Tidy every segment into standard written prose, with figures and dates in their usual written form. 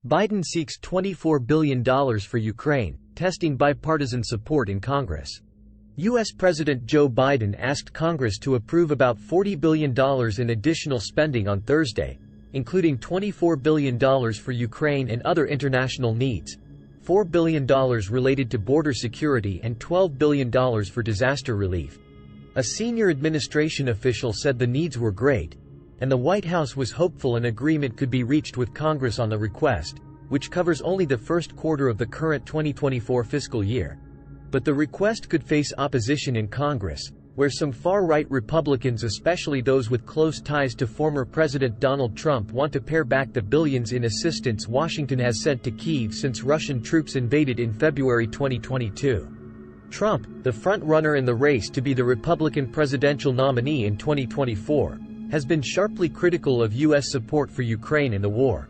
Biden seeks $24 billion for Ukraine, testing bipartisan support in Congress. U.S. President Joe Biden asked Congress to approve about $40 billion in additional spending on Thursday, including $24 billion for Ukraine and other international needs, $4 billion related to border security and $12 billion for disaster relief. A senior administration official said the needs were great, and the White House was hopeful an agreement could be reached with Congress on the request, which covers only the first quarter of the current 2024 fiscal year. But the request could face opposition in Congress, where some far-right Republicans, especially those with close ties to former President Donald Trump, want to pare back the billions in assistance Washington has sent to Kyiv since Russian troops invaded in February 2022. Trump, the front-runner in the race to be the Republican presidential nominee in 2024, has been sharply critical of U.S. support for Ukraine in the war.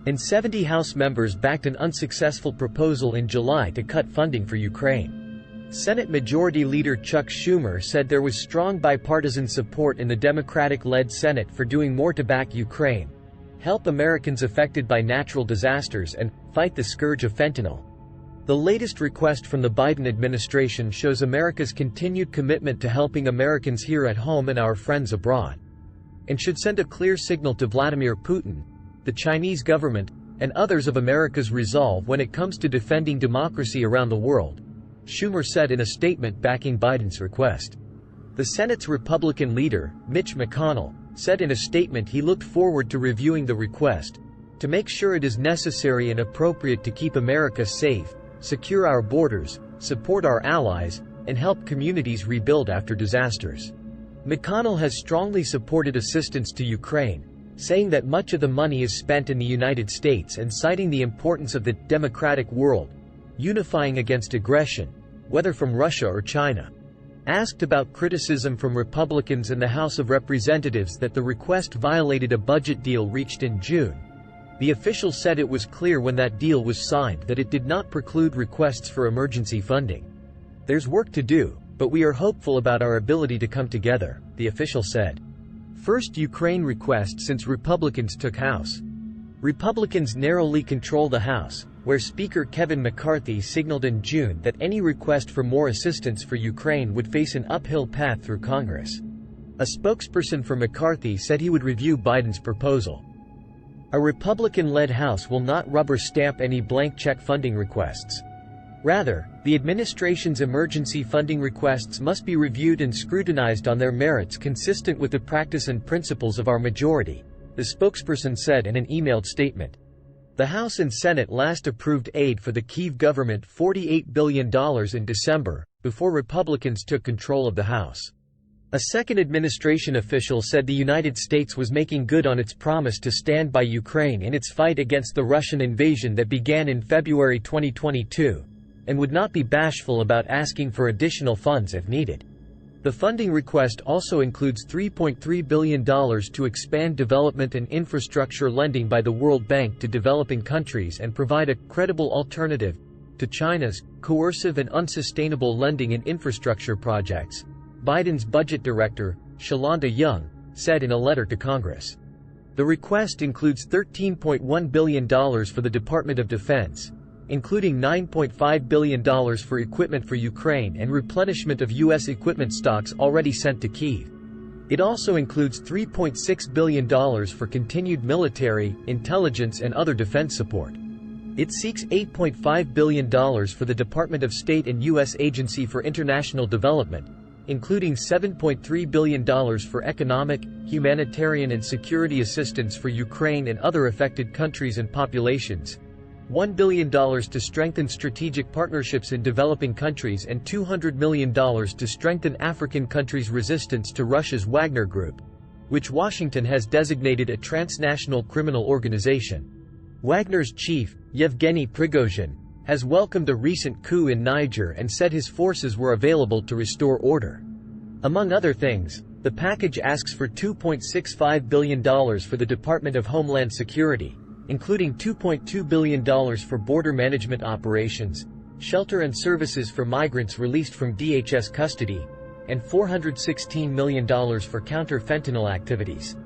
And 70 House members backed an unsuccessful proposal in July to cut funding for Ukraine. Senate Majority Leader Chuck Schumer said there was strong bipartisan support in the Democratic-led Senate for doing more to back Ukraine, help Americans affected by natural disasters, and fight the scourge of fentanyl. The latest request from the Biden administration shows America's continued commitment to helping Americans here at home and our friends abroad, and should send a clear signal to Vladimir Putin, the Chinese government, and others of America's resolve when it comes to defending democracy around the world, Schumer said in a statement backing Biden's request. The Senate's Republican leader, Mitch McConnell, said in a statement he looked forward to reviewing the request to make sure it is necessary and appropriate to keep America safe, secure our borders, support our allies, and help communities rebuild after disasters. McConnell has strongly supported assistance to Ukraine, saying that much of the money is spent in the United States and citing the importance of the democratic world unifying against aggression, whether from Russia or China. Asked about criticism from Republicans in the House of Representatives that the request violated a budget deal reached in June, the official said it was clear when that deal was signed that it did not preclude requests for emergency funding. "There's work to do, but we are hopeful about our ability to come together," the official said. First Ukraine request since Republicans took House. Republicans narrowly control the House, where Speaker Kevin McCarthy signaled in June that any request for more assistance for Ukraine would face an uphill path through Congress. A spokesperson for McCarthy said he would review Biden's proposal. A Republican-led House will not rubber stamp any blank check funding requests. Rather, the administration's emergency funding requests must be reviewed and scrutinized on their merits consistent with the practice and principles of our majority, the spokesperson said in an emailed statement. The House and Senate last approved aid for the Kyiv government $48 billion in December, before Republicans took control of the House. A second administration official said the United States was making good on its promise to stand by Ukraine in its fight against the Russian invasion that began in February 2022. And would not be bashful about asking for additional funds if needed. The funding request also includes $3.3 billion to expand development and infrastructure lending by the World Bank to developing countries and provide a credible alternative to China's coercive and unsustainable lending in infrastructure projects, Biden's budget director, Shalanda Young, said in a letter to Congress. The request includes $13.1 billion for the Department of Defense, including $9.5 billion for equipment for Ukraine and replenishment of U.S. equipment stocks already sent to Kyiv. It also includes $3.6 billion for continued military, intelligence and other defense support. It seeks $8.5 billion for the Department of State and U.S. Agency for International Development, including $7.3 billion for economic, humanitarian and security assistance for Ukraine and other affected countries and populations, $1 billion to strengthen strategic partnerships in developing countries and $200 million to strengthen African countries' resistance to Russia's Wagner Group, which Washington has designated a transnational criminal organization. Wagner's chief, Yevgeny Prigozhin, has welcomed a recent coup in Niger and said his forces were available to restore order. Among other things, the package asks for $2.65 billion for the Department of Homeland Security, including $2.2 billion for border management operations, shelter and services for migrants released from DHS custody, and $416 million for counter-fentanyl activities.